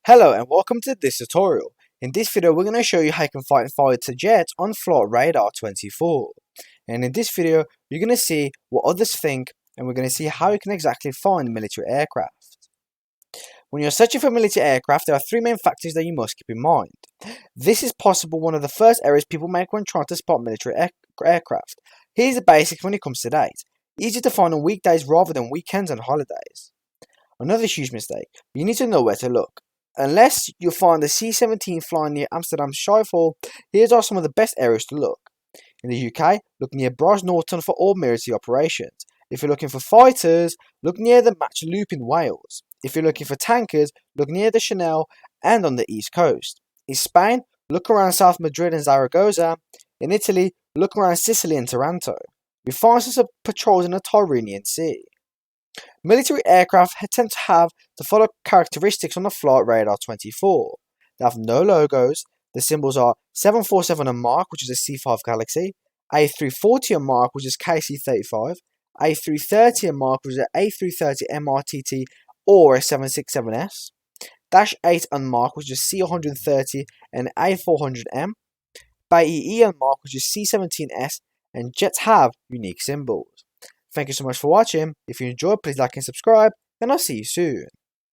Hello and welcome to this tutorial. In this video we're going to show you how you can find fighter jets on Flightradar24. And in this video you're going to see what others think and we're going to see how you can exactly find military aircraft. When you're searching for military aircraft there are three main factors that you must keep in mind. This is possible one of the first errors people make when trying to spot military aircraft. Here's the basics when it comes to date. Easy to find on weekdays rather than weekends and holidays. Another huge mistake, you need to know where to look. Unless you find the C-17 flying near Amsterdam Schiphol, here are some of the best areas to look. In the UK, look near Bros Norton for all military operations. If you're looking for fighters, look near the Match Loop in Wales. If you're looking for tankers, look near the Chanel and on the East Coast. In Spain, look around South Madrid and Zaragoza. In Italy, look around Sicily and Taranto. You find some patrols in the Tyrrhenian Sea. Military aircraft tend to have the following characteristics on the Flightradar24. They have no logos. The symbols are 747 and Mark, which is a C5 Galaxy, A340 and Mark, which is KC35, A330 and Mark, which is an A330 MRTT or a 767S, Dash 8 and Mark, which is C130 and A400M, BAE and Mark, which is C17S, and jets have unique symbols. Thank you so much for watching. If you enjoyed, please like and subscribe, and I'll see you soon.